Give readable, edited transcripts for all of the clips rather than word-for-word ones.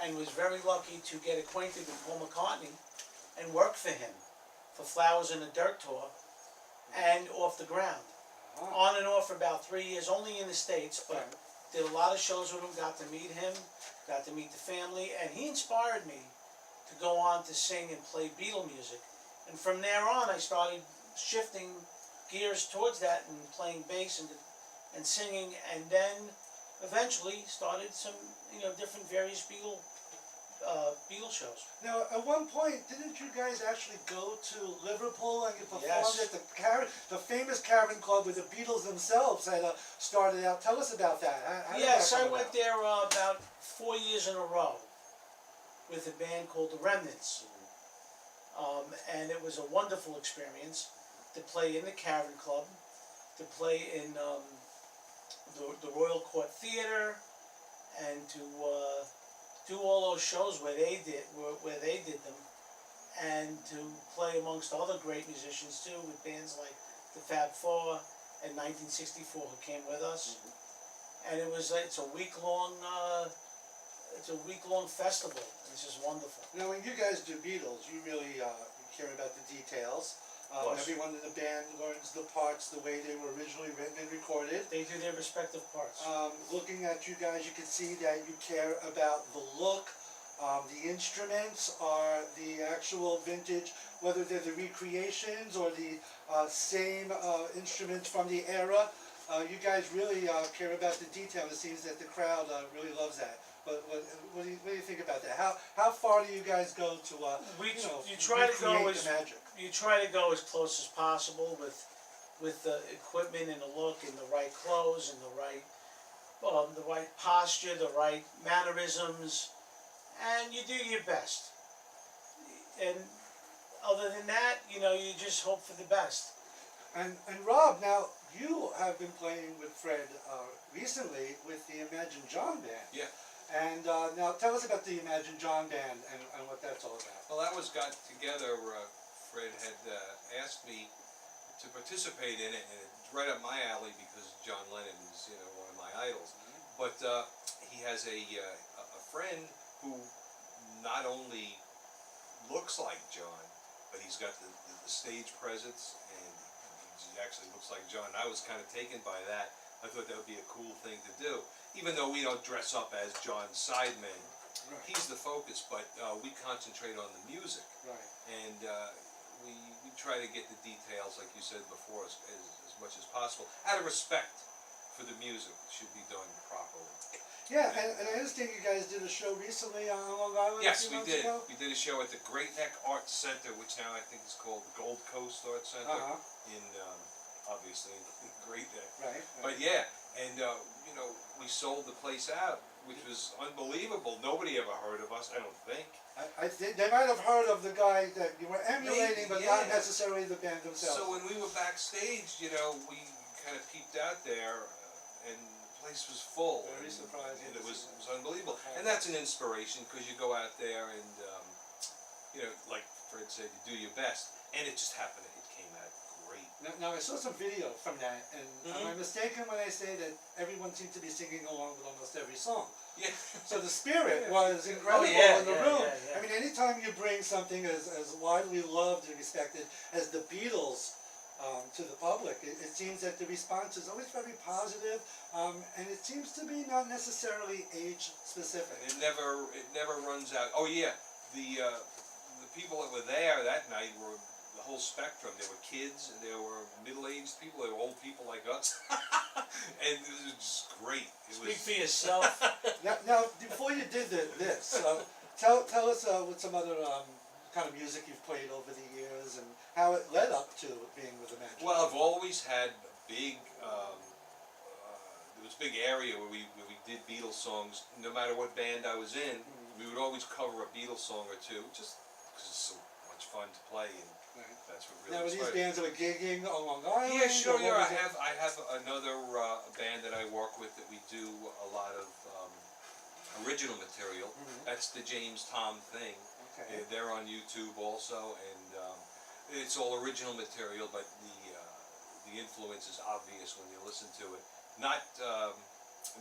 and was very lucky to get acquainted with Paul McCartney and work for him for Flowers in the Dirt tour and Off the Ground. On and off for about 3 years, only in the States, but did a lot of shows with him, got to meet him, got to meet the family, and he inspired me to go on to sing and play Beatle music. And from there on, I started shifting gears towards that and playing bass and singing, and then eventually started some, different various Beatle shows. Now, at one point, didn't you guys actually go to Liverpool and you performed Yes. at the famous Cavern Club where the Beatles themselves had started out? Tell us about that. How did Yes, that I come went about? there about 4 years in a row with a band called the Remnants. And it was a wonderful experience to play in the Cavern Club, to play in the Royal Court Theatre, and to do all those shows where they did them, and to play amongst other great musicians too, with bands like the Fab Four and 1964 who came with us. And it's a week-long festival. It's just wonderful. Now, when you guys do Beatles, you really care about the details. Everyone in the band learns the parts the way they were originally written and recorded. They do their respective parts. Looking at you guys, you can see that you care about the look. The instruments are the actual vintage, whether they're the recreations or the same instruments from the era. You guys really care about the detail. It seems that the crowd really loves that. But what do you think about that? How far do you guys go to You try to go recreate the magic? You try to go as close as possible with the equipment and the look and the right clothes and the right posture, the right mannerisms, and you do your best. And other than that, you just hope for the best. And Rob, now you have been playing with Fred recently with the Imagine John band. Yeah. And now tell us about the Imagine John band and what that's all about. Well, that was got together. Fred had asked me to participate in it, and it's right up my alley because John Lennon is, one of my idols. But he has a friend who not only looks like John, but he's got the stage presence, and he actually looks like John. I was kind of taken by that. I thought that would be a cool thing to do, even though we don't dress up as John's sidemen. Right. He's the focus, but we concentrate on the music. Right. And we try to get the details, like you said before, as much as possible, out of respect for the music. It should be done properly. Yeah, and I understand you guys did a show recently on Long Island. Yes, a few we months did. ago? We did a show at the Great Neck Arts Center, which now I think is called the Gold Coast Arts Center in, obviously, in Great Neck. Right. But yeah, and we sold the place out, which was unbelievable. Nobody ever heard of us, I don't think. I think they might have heard of the guy that you were emulating, but not yeah. necessarily the band themselves. So when we were backstage, we kind of peeped out there, and the place was full. Very surprising. And it was unbelievable. And that's an inspiration, because you go out there and, like Fred said, you do your best. And it just happened, it came out great. Now I saw some video from that, and am I mistaken when I say that everyone seemed to be singing along with almost every song? Yeah. So the spirit was incredible in the room. I mean, anytime you bring something as widely loved and respected as the Beatles to the public, it seems that the response is always very positive, and it seems to be not necessarily age specific. It never runs out. Oh yeah, the people that were there that night were the whole spectrum. There were kids, there were middle-aged people, there were old people like us, and it was just great. Speak for yourself. Now, before you did this, tell us what some other kind of music you've played over the years and how it led up to being with Imagine. Well, I've always had a big, there was a big area where we did Beatles songs. No matter what band I was in, we would always cover a Beatles song or two, just because it's so much fun to play, and that's what really. Now, were these bands that were gigging on Long Island? Yeah, sure. Yeah, I have another band that I work with that we do a lot of original material. That's the James Tom Thing. Okay. They're on YouTube also, and it's all original material, but the influence is obvious when you listen to it. Not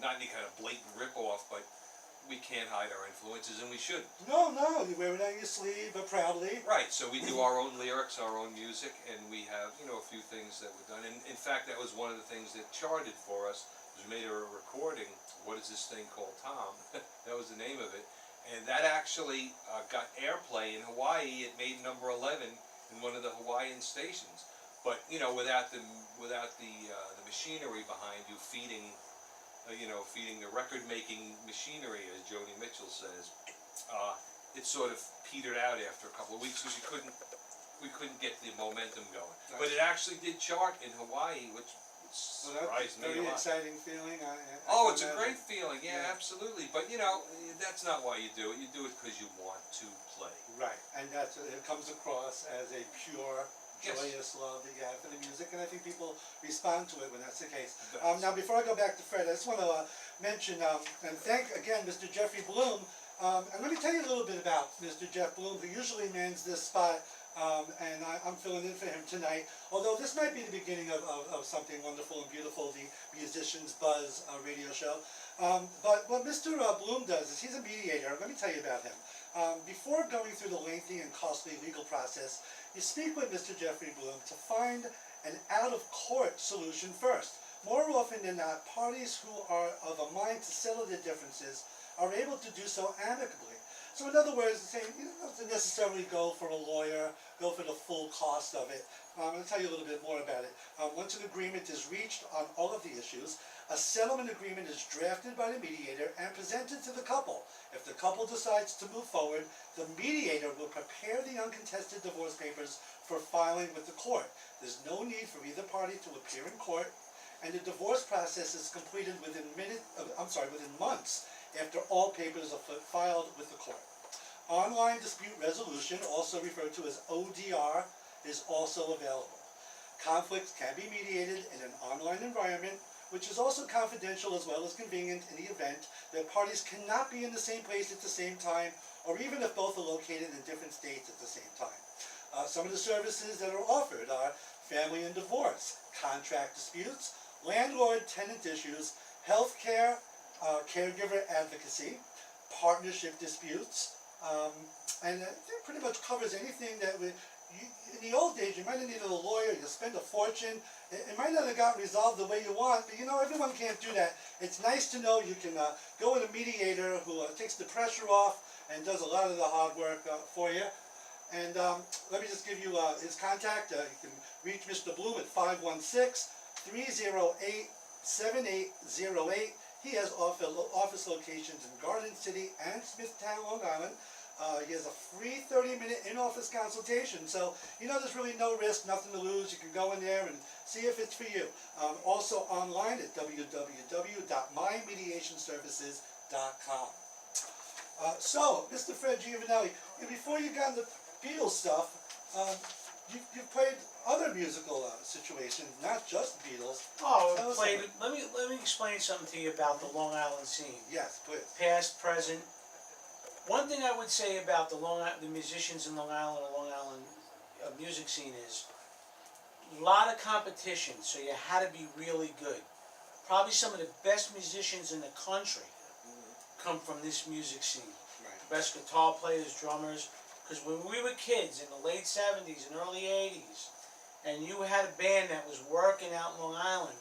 any kind of blatant rip-off, but we can't hide our influences, and we shouldn't. No, you wear it on your sleeve, but proudly. Right, so we do our own lyrics, our own music, and we have, you know, a few things that were done. And in fact, that was one of the things that charted for us. We made a recording, What Is This Thing Called Tom? That was the name of it. And that actually got airplay in Hawaii. It made number 11 in one of the Hawaiian stations. But, you know, without the machinery behind you feeding the record-making machinery, as Joni Mitchell says, it sort of petered out after a couple of weeks because we couldn't get the momentum going. But it actually did chart in Hawaii, which surprised me a Very lot. exciting feeling. Oh, it's a great feeling, yeah, absolutely. But you know, that's not why you do it. You do it because you want to play. Right, and it comes across as a pure, Yes. joyous love that you have for the music, and I think people respond to it when that's the case. It does. Now, before I go back to Fred, I just want to mention and thank again Mr. Jeffrey Bloom. And let me tell you a little bit about Mr. Jeff Bloom, who usually mans this spot, and I'm filling in for him tonight. Although this might be the beginning of something wonderful and beautiful, the Musicians Buzz radio show. But what Mr. Bloom does is he's a mediator. Let me tell you about him. Before going through the lengthy and costly legal process, you speak with Mr. Jeffrey Bloom to find an out-of-court solution first. More often than not, parties who are of a mind to settle their differences are able to do so amicably. So in other words, saying you don't have to necessarily go for a lawyer, go for the full cost of it. I'm going to tell you a little bit more about it. Once an agreement is reached on all of the issues, a settlement agreement is drafted by the mediator and presented to the couple. If the couple decides to move forward, the mediator will prepare the uncontested divorce papers for filing with the court. There's no need for either party to appear in court, and the divorce process is completed within months after all papers are filed with the court. Online dispute resolution, also referred to as ODR, is also available. Conflicts can be mediated in an online environment, which is also confidential as well as convenient in the event that parties cannot be in the same place at the same time, or even if both are located in different states at the same time. Some of the services that are offered are family and divorce, contract disputes, landlord-tenant issues, health care, caregiver advocacy, partnership disputes, and it pretty much covers anything that in the old days, you might have needed a lawyer, you spend a fortune, it might not have gotten resolved the way you want, but you know, everyone can't do that. It's nice to know you can go with a mediator who takes the pressure off and does a lot of the hard work for you. And let me just give you his contact. You can reach Mr. Bloom at 516-308-7808. He has office locations in Garden City and Smithtown, Long Island. He has a free 30-minute in-office consultation, so you know there's really no risk, nothing to lose. You can go in there and see if it's for you. Also online at www.mymediationservices.com. So, Mr. Fred Giovanelli, before you got into Beatles stuff, you've played other musical situations, not just Beatles. Oh, let me explain something to you about the Long Island scene. Yes, please. Past, present. One thing I would say about the musicians in Long Island or Long Island music scene is a lot of competition, so you had to be really good. Probably some of the best musicians in the country come from this music scene. Right. Best guitar players, drummers. Because when we were kids in the late 70s and early 80s, and you had a band that was working out in Long Island,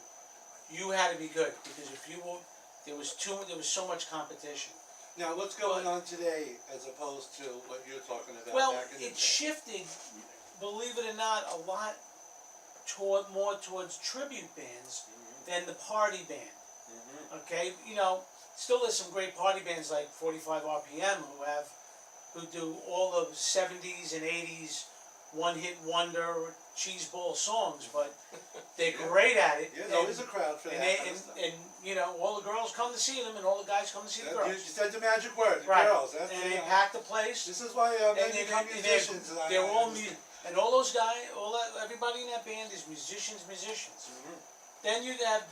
you had to be good, because if you were, there was so much competition. Now, what's going on today as opposed to what you're talking about Well, back in the day? it shifted, believe it or not, a lot more towards tribute bands than the party band. Okay, you know, still there's some great party bands like 45 RPM who do all the 70s and 80s one-hit wonder cheese ball songs, but they're great at it. Yeah, there's always a crowd for that kind of stuff. And you know, all the girls come to see them, and all the guys come to see the girls. You said the magic word, the Right. girls. That's And they pack the place. This is why men become musicians. They're all and all those guys, everybody in that band is musicians. Then you have